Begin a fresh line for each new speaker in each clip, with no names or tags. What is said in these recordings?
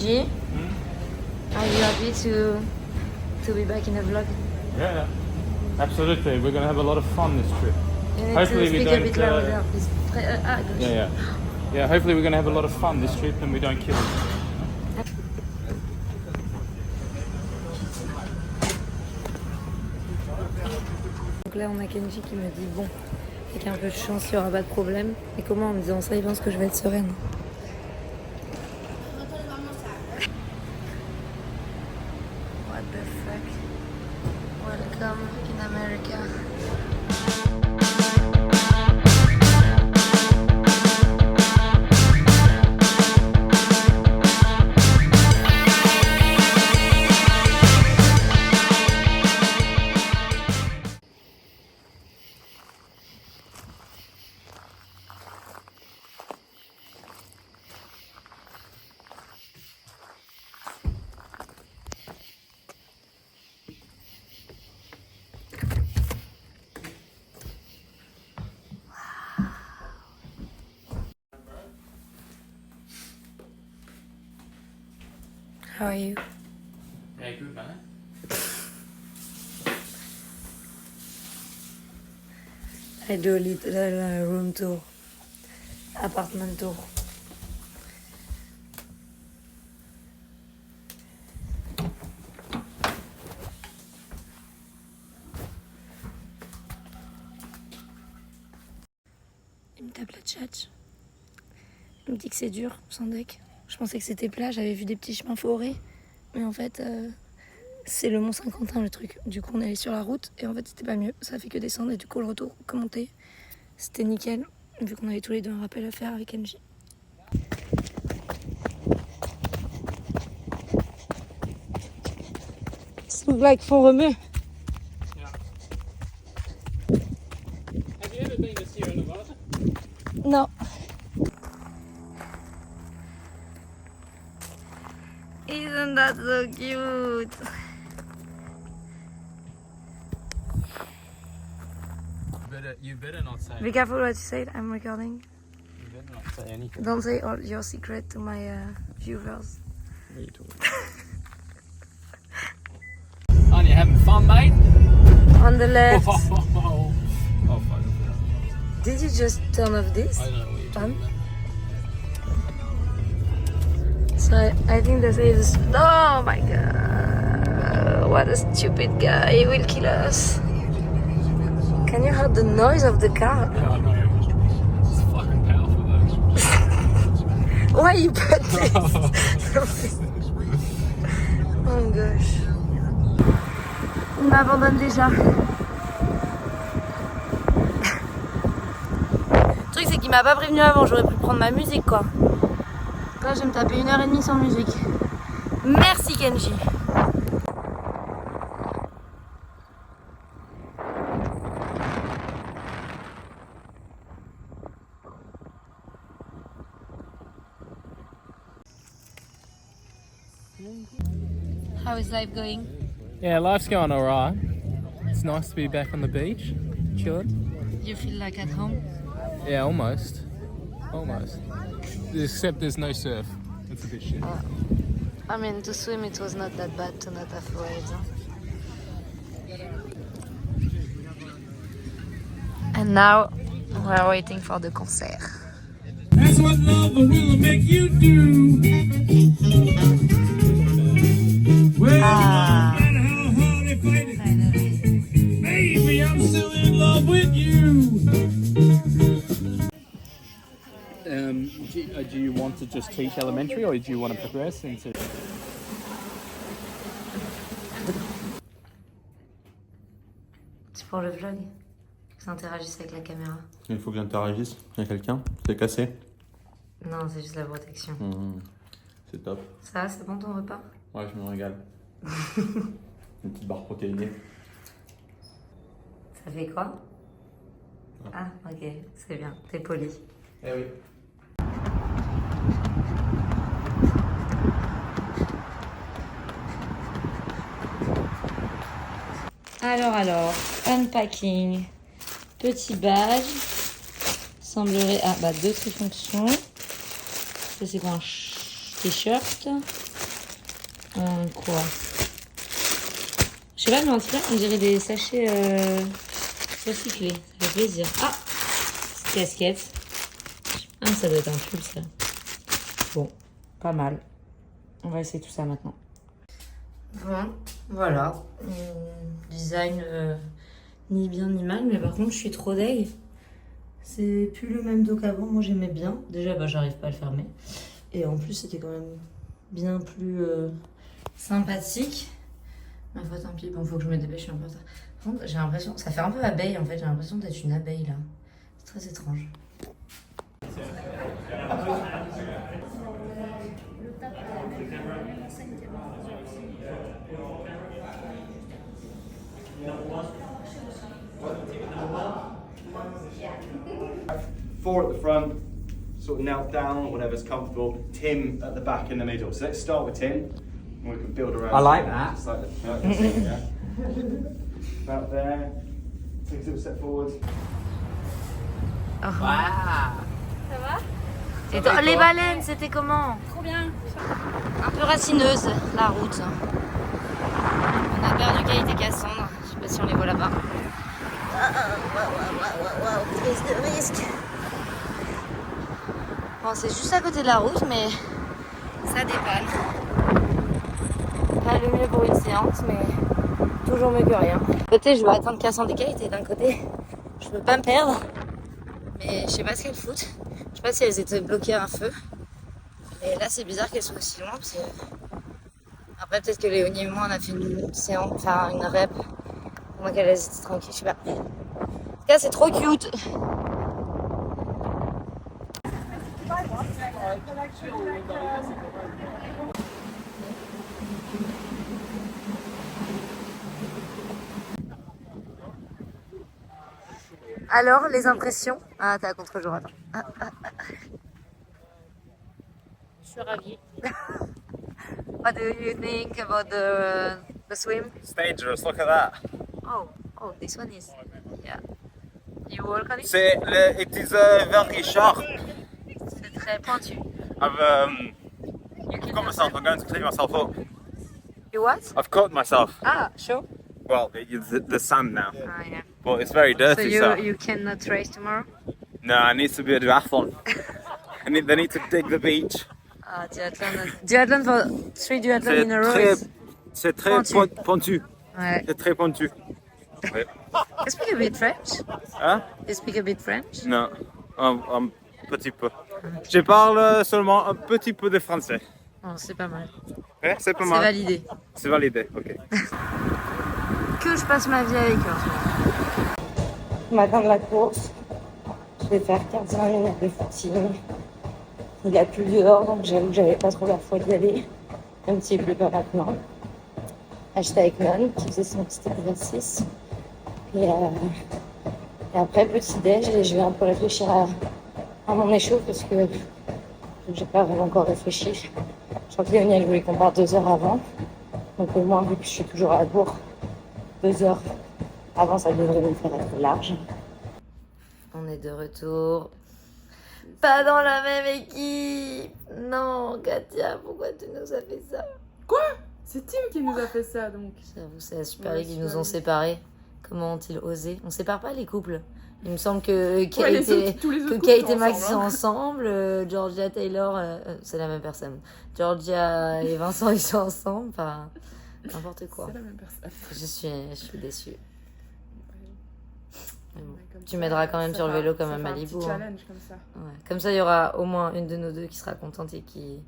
Are you happy to be back in the vlog?
Yeah, absolutely. We're going to have a lot of fun this trip.
You need
Hopefully
to
we
speak
don't,
a bit louder, please. Gosh.
Yeah, hopefully we're going to have a lot of fun this trip and we don't kill it.
Donc là, on a Kenji qui me dit bon, avec un peu de chance, il n'y aura pas de problème. Et comment en me disant ça, il pense que je vais être sereine. What the fuck? Welcome in America. How are you?
Yeah, good man.
I do a little room tour, apartment tour. Il me tape la tchatch. Il me dit que c'est dur sans deck. Je pensais que c'était plat, j'avais vu des petits chemins forés. Mais en fait, c'est le Mont Saint-Quentin le truc. Du coup, on est allé sur la route et en fait, c'était pas mieux. Ça a fait que descendre et du coup, le retour, comme monter, c'était nickel. Vu qu'on avait tous les deux un rappel à faire avec Angie. Ça look like fond remue.
Have you ever been to Sierra Nevada?
Non. Isn't that so cute?
You better not say.
Be careful what you say, I'm recording.
You better not say anything.
Don't say all your secret to my viewers.
What are you talking about? Aren't you having fun, mate?
On the left.
Oh, fuck.
Did you just turn off this?
I don't know what you're talking about.
So I think this is. Oh my god! What a stupid guy! He will kill us. Can you hear the noise of the car?
Yeah, I know. It's fucking powerful though.
Why you put this? Oh gosh. Il m'abandonne déjà. Le truc c'est qu'il m'a pas prévenu avant, j'aurais pu prendre ma musique quoi. Là je vais me taper 1h30 sans musique. Merci Kenji. How is life going?
Yeah, life's going alright. It's nice to be back on the beach, chilling.
You feel like at home?
Yeah, almost. Except there's no surf. It's a bit shit.
I mean, to swim it was not that bad to not have waves. Huh? And now we are waiting for the concert.
That's what love will make you do. Well, no matter how hard they fight it, baby, I'm still in love with you.
Do you want to just teach elementary or do you want to progress into...
C'est pour le vlog. Ils interagissent avec la caméra.
Il faut que j'interagisse. Il y a quelqu'un. C'est cassé.
Non, c'est juste la protection.
C'est top.
Ça, c'est bon ton repas?
Ouais, je me régale. Une petite barre protéinée.
Ça fait quoi? Ah, ok, c'est bien, t'es poli.
Eh oui.
Alors, unpacking, petit badge, semblerait, deux trifonctions, ça c'est quoi, un t-shirt, En quoi? Je sais pas, mais en tout cas, on dirait des sachets recyclés. Ça fait plaisir. Ah! Casquette. Ah, ça doit être un pull, ça. Bon, pas mal. On va essayer tout ça maintenant. Bon, voilà. Design ni bien ni mal, mais par contre, je suis trop deg. C'est plus le même dos qu'avant. Moi, j'aimais bien. Déjà, bah, j'arrive pas à le fermer. Et en plus, c'était quand même bien plus sympathique. Ma foi, tant pis. Bon, faut que je me dépêche, je suis un peu en retard. Par contre, j'ai l'impression... Ça fait un peu abeille, en fait. J'ai l'impression d'être une abeille, là. C'est très étrange.
Four at the front, sort of knelt down, whatever's comfortable. Tim at the back in the middle. So let's start with Tim, and we can build around.
I like that.
Just like the Tim, yeah. About there. Take a little step forward.
Et les baleines, c'était comment? Trop bien. Un peu racineuse, la route. On a perdu Kate et Cassandre. Je sais pas si on les voit là-bas. Prise de risque. Bon, c'est juste à côté de la route, mais ça dépanne. Pas le mieux pour une séance, mais toujours mieux que rien. D'un côté, je vais attendre Cassandre et Kate, et d'un côté, je peux pas me perdre. Mais je sais pas ce qu'elles foutent. Je sais pas si elles étaient bloquées à un feu. Et là, c'est bizarre qu'elles soient aussi loin, parce que... Après, peut-être que Léonie et moi, on a fait une séance, enfin une rep, pendant qu'elles étaient tranquilles, je sais pas. En tout cas, c'est trop cute. Alors, les impressions? Ah, t'es à contre-jour, attends. Je suis ravie. What do you think about the swim?
It's dangerous, look at that.
Oh, this one is, yeah. You work on it?
It is very sharp.
C'est très pointu.
I've cut myself, I'm going to clean myself up.
You what?
I've cut myself.
Ah, sure.
Well, the sand now.
Ah, yeah.
But it's very dirty, so.
You cannot race tomorrow?
No, I need to be a duathlon. They need to dig the beach.
Ah, duathlon for 3 duathlon in a row.
C'est très pointu.
Ouais.
C'est très pointu. Ouais.
You speak a bit French?
Hein?
You speak a bit French?
Non, un petit peu. Je parle seulement un petit peu de français.
Oh, c'est pas mal.
Ouais, c'est pas
C'est
mal.
validé.
C'est validé, ok.
Que je passe ma vie avec eux en ce moment. Matin de la course, je vais faire 45 minutes de footing. Il a plu dehors, donc j'avoue que j'avais pas trop la foi d'y aller, même s'il pleut pas maintenant. J'étais avec Non qui faisait son petit exercice. Et après, petit déj, et je vais un peu réfléchir à mon échauffe parce que j'ai pas vraiment encore réfléchi. Je crois que Léonie, elle voulait qu'on parte 2 heures avant. Donc au moins, vu que je suis toujours à Bourg, 2 heures avant, ça devrait nous faire être large. On est de retour. Pas dans la même équipe. Non, Katia, pourquoi tu nous as fait ça?
Quoi? C'est Tim qui nous a fait ça, donc.
J'avoue, c'est la Super League qui nous ont séparés. Comment ont-ils osé? On sépare pas les couples. Il me semble que Kate et Max sont ensemble, Georgia, Taylor, c'est la même personne. Georgia et Vincent, ils sont ensemble, enfin, n'importe quoi.
C'est la même personne.
Je suis déçue. Mais bon, tu m'aideras quand même sur le vélo comme à Malibu.
Un petit challenge comme ça.
Ouais. Comme ça, il y aura au moins une de nos deux qui sera contente et qui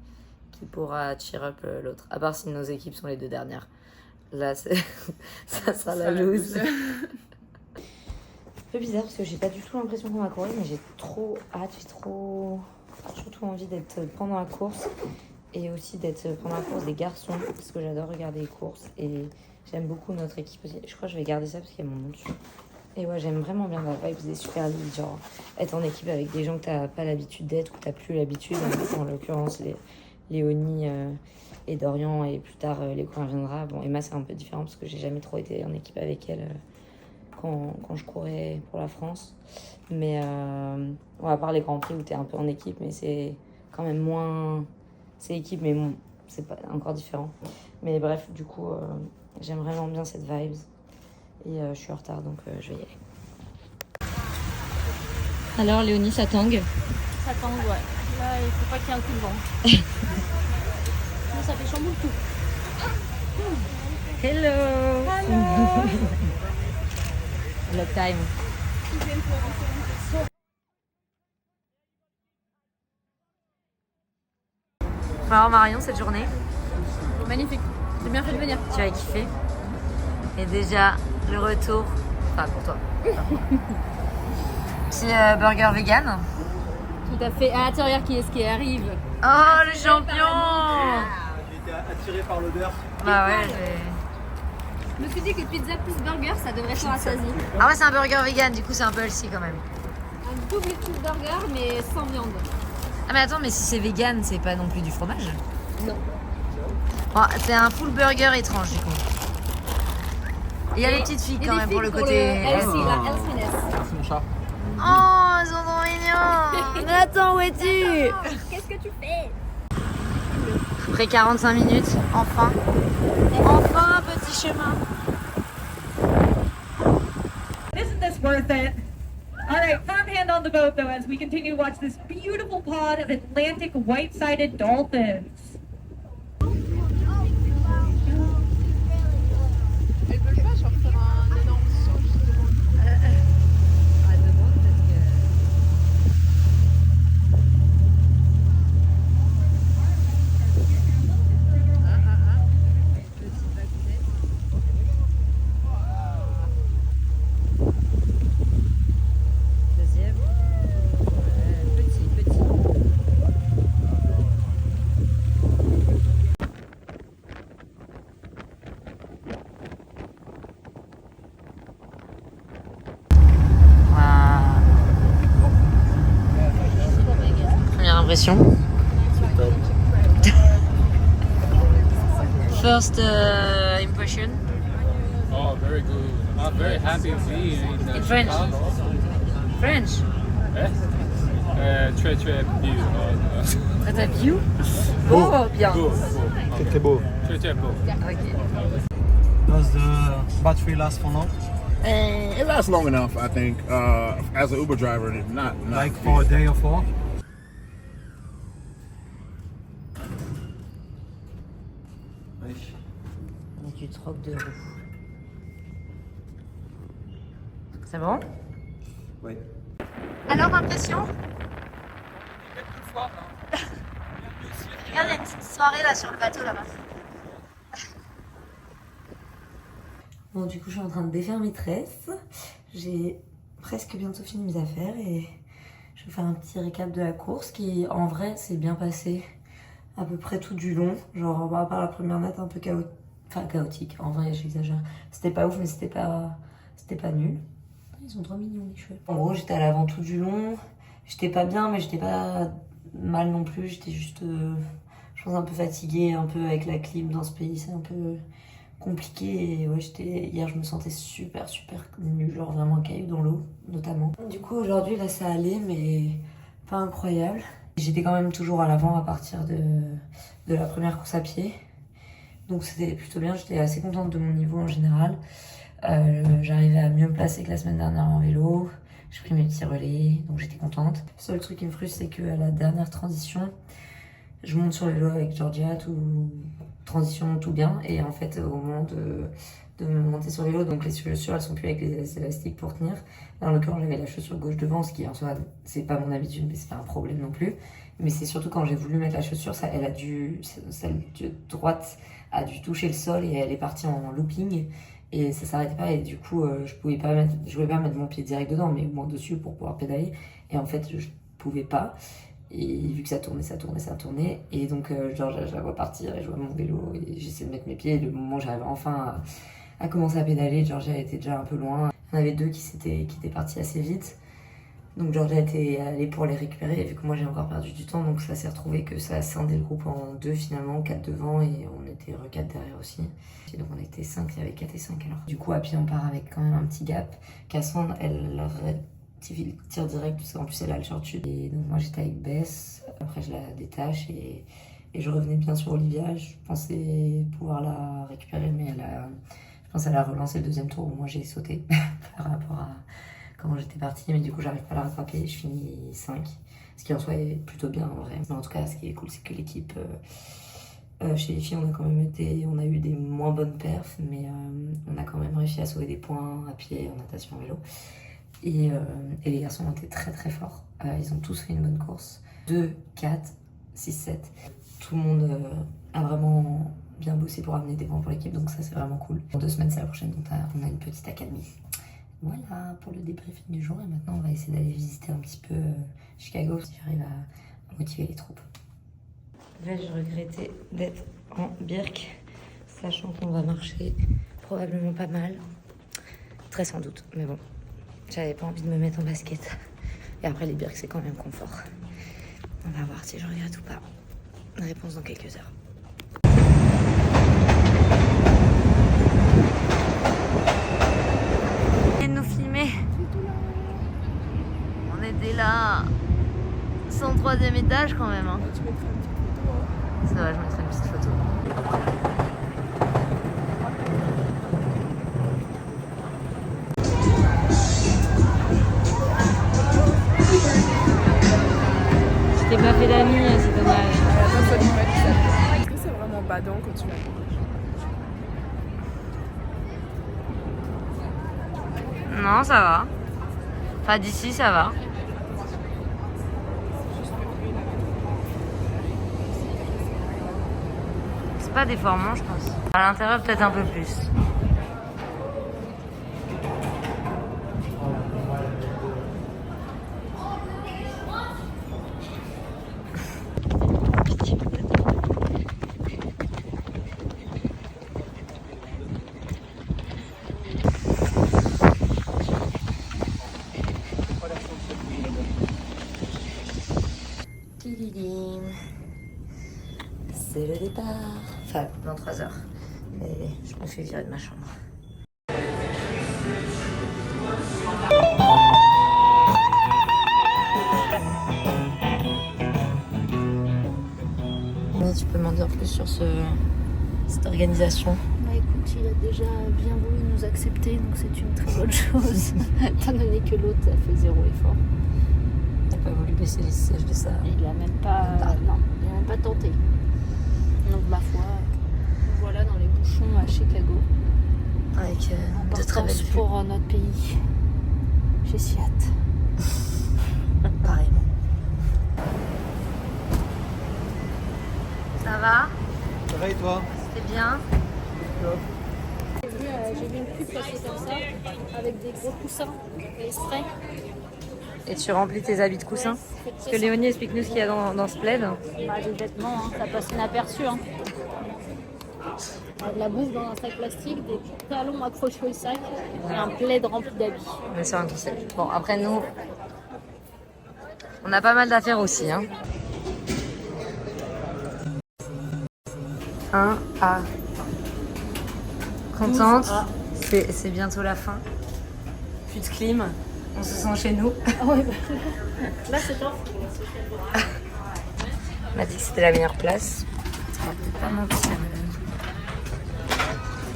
pourra cheer up l'autre. À part si nos équipes sont les 2 dernières. Là, ça sera la loose. C'est un peu bizarre parce que j'ai pas du tout l'impression qu'on va courir, mais j'ai trop hâte, j'ai surtout envie d'être pendant la course et aussi d'être pendant la course des garçons parce que j'adore regarder les courses et j'aime beaucoup notre équipe aussi. Je crois que je vais garder ça parce qu'il y a mon nom dessus. Et ouais, j'aime vraiment bien la vibe des Super League, genre être en équipe avec des gens que t'as pas l'habitude d'être ou que t'as plus l'habitude, en l'occurrence Léonie et Dorian et plus tard Léo quand elle viendra. Bon, Emma c'est un peu différent parce que j'ai jamais trop été en équipe avec elle quand je courais pour la France. Mais à part les Grands Prix où t'es un peu en équipe, mais c'est quand même moins... C'est équipe, mais bon, c'est pas encore différent. Mais bref, du coup, j'aime vraiment bien cette vibes. Et je suis en retard, donc je vais y aller. Alors, Léonie, ça tangue?
Ça tangue, ouais. Là, il faut pas qu'il y ait un coup de vent. Là, ça fait chamboule tout.
Hello! Vlog time. Alors Marion, cette journée?
Magnifique. J'ai bien fait de venir.
Tu as kiffé? Et déjà, le retour, enfin pour toi. Petit burger vegan.
Tout à fait. Ah, attends, regarde qui est-ce qui arrive.
Oh, le champion!
J'ai été attiré par l'odeur.
Bah ouais,
Je me suis dit que pizza plus burger, ça devrait se rassasier.
Ah ouais, c'est un burger vegan, du coup c'est un peu healthy quand même.
Un double cheeseburger, mais sans viande.
Ah mais attends, mais si c'est vegan, c'est pas non plus du fromage?
Non.
Bon, c'est un full burger étrange du coup. Il y a les petites filles quand même pour le côté...
healthy, la healthiness.
C'est mon chat.
Oh, ils sont trop mignons! Mais attends, où es-tu?
Qu'est-ce que tu fais?
Après 45 minutes, enfin. Enfin un petit chemin.
Isn't this worth it? All right, firm hand on the boat though as we continue to watch this beautiful pod of Atlantic white-sided dolphins.
Deuxième. Petit. Première impression. First impression.
Oh, very good. I'm very happy to be in
French.
Chicago.
French.
Très très beau.
T'as view? Oh, bien.
Beau.
Très très beau.
Très très beau.
Ok.
Does the battery last for long?
It lasts long enough, I think. As an Uber driver, not
Like for a day or four?
Et tu troques de roue. C'est bon?
Oui.
Alors, impression? Regarde, il y a une petite soirée là sur le bateau là-bas. Bon, du coup, je suis en train de défaire mes tresses. J'ai presque bientôt fini mes affaires et je vais faire un petit récap de la course qui, en vrai, s'est bien passé à peu près tout du long. Genre, à part la première natte un peu chaotique. En vrai, j'exagère. C'était pas ouf, mais c'était pas nul. Ils sont trop mignons, les cheveux. En gros, j'étais à l'avant tout du long. J'étais pas bien, mais j'étais pas mal non plus. J'étais juste, je pense, un peu fatiguée, un peu avec la clim dans ce pays. C'est un peu compliqué. Et ouais, hier, je me sentais super nulle. Genre vraiment un caillou dans l'eau, notamment. Du coup, aujourd'hui, là, ça allait, mais pas incroyable. J'étais quand même toujours à l'avant à partir de la première course à pied. Donc c'était plutôt bien. J'étais assez contente de mon niveau en général. J'arrivais à mieux me placer que la semaine dernière en vélo. J'ai pris mes petits relais, donc j'étais contente. Le seul truc qui me frustre, c'est qu'à la dernière transition, je monte sur le vélo avec Georgia, transition tout bien. Et en fait, au moment de me monter sur le vélo, donc les chaussures, elles sont plus avec les élastiques pour tenir. Dans le cas, j'avais la chaussure gauche devant, ce qui en soi, c'est pas mon habitude, mais c'est pas un problème non plus. Mais c'est surtout quand j'ai voulu mettre la chaussure, celle droite a dû toucher le sol et elle est partie en looping. Et ça s'arrêtait pas et du coup je voulais pas mettre mon pied direct dedans mais au moins dessus pour pouvoir pédaler et en fait je pouvais pas et vu que ça tournait et donc genre je la vois partir et je vois mon vélo et j'essaie de mettre mes pieds et le moment où j'arrive enfin à commencer à pédaler, Georgia était déjà un peu loin. Il y en avait deux qui étaient partis assez vite. Donc Georgia était allée pour les récupérer et vu que moi j'ai encore perdu du temps, donc ça s'est retrouvé que ça a scindé le groupe en deux finalement, 4 devant et on était 4 derrière aussi. Et donc on était 5, il y avait 4 et 5 alors. Du coup à pied on part avec quand même un petit gap. Cassandre elle tire direct parce qu'en plus elle a le short shoot. Et donc moi j'étais avec Bess, après je la détache et Et je revenais bien sur Olivia, je pensais pouvoir la récupérer, mais je pense qu'elle a relancé le deuxième tour où moi j'ai sauté par rapport à comment j'étais partie, mais du coup j'arrive pas à la rattraper, je finis 5, ce qui en soi est plutôt bien en vrai. Mais en tout cas, ce qui est cool, c'est que l'équipe, chez les filles, on a eu des moins bonnes perfs, mais on a quand même réussi à sauver des points à pied, en natation, en vélo. Et les garçons ont été très très forts, ils ont tous fait une bonne course. 2, 4, 6, 7. Tout le monde a vraiment bien bossé pour amener des points pour l'équipe, donc ça c'est vraiment cool. Dans 2 semaines, c'est la prochaine, donc on a une petite académie. Voilà pour le débriefing du jour, et maintenant on va essayer d'aller visiter un petit peu Chicago, si j'arrive à motiver les troupes. Vais-je regretter d'être en Birk, sachant qu'on va marcher probablement pas mal, très sans doute, mais bon, j'avais pas envie de me mettre en basket. Et après les Birks c'est quand même confort. On va voir si je regrette ou pas. Réponse dans quelques heures. Et nous filmer. On était là. 103e étage quand même. Hein. C'est vrai, je mettrai une petite photo. Je t'ai pas fait d'amis, c'est dommage.
Est-ce que c'est vraiment badant quand tu vas?
Non, ça va. Enfin, d'ici, ça va. C'est pas déformant, je pense. À l'intérieur, peut-être un peu plus. C'est le départ. Enfin, dans 3 heures. Mais je me fais virer de ma chambre. Mais tu peux m'en dire plus sur cette organisation?
Bah écoute, il a déjà bien voulu nous accepter, donc c'est une très bonne chose. Étant donné que l'autre a fait 0 effort.
Il n'a pas voulu baisser les sièges de ça.
Il a même pas, non, il a même pas tenté. Donc ma foi, nous voilà dans les bouchons à Chicago.
Avec de très belles vues.
Pour notre pays. J'ai si hâte.
Pareillement. Ça va?
Ça va et toi?
C'était bien?
J'ai vu une pub passer comme ça, avec des gros coussins et spray.
Et tu remplis tes habits de coussins? Parce que Léonie, explique-nous ce qu'il y a dans ce plaid.
Bah, des vêtements, hein, ça passe inaperçu. Hein. De la bouffe dans un sac plastique, des talons accrochés au sac et un plaid rempli d'habits.
Mais c'est un concept. Bon, après nous, on a pas mal d'affaires aussi. Hein. Contente. C'est bientôt la fin. Plus de clim. On se sent chez nous.
Ah ouais, bah, là c'est top.
On m'a dit que c'était la meilleure place. On va peut-être pas mentir.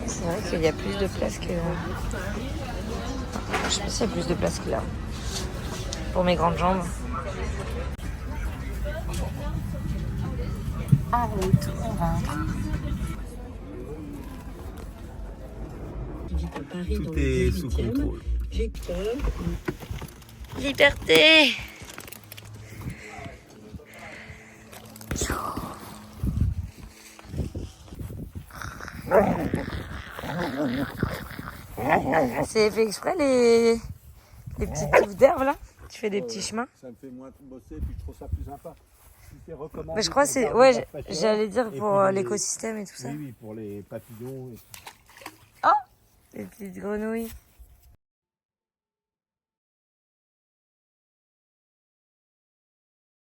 C'est vrai qu'il y a plus de place que... Je sais pas s'il y a plus de place que là. Pour mes grandes jambes. En route, on rentre.
Tout est sous contrôle.
Liberté. C'est fait exprès les petites touffes d'herbe là? Tu fais des petits chemins?
Ça me fait moins bosser, puis je trouve ça plus sympa. Si c'est recommandé.
Mais je crois que c'est... Ouais, j'allais dire pour l'écosystème et tout ça.
Oui, pour les papillons.
Les petites grenouilles.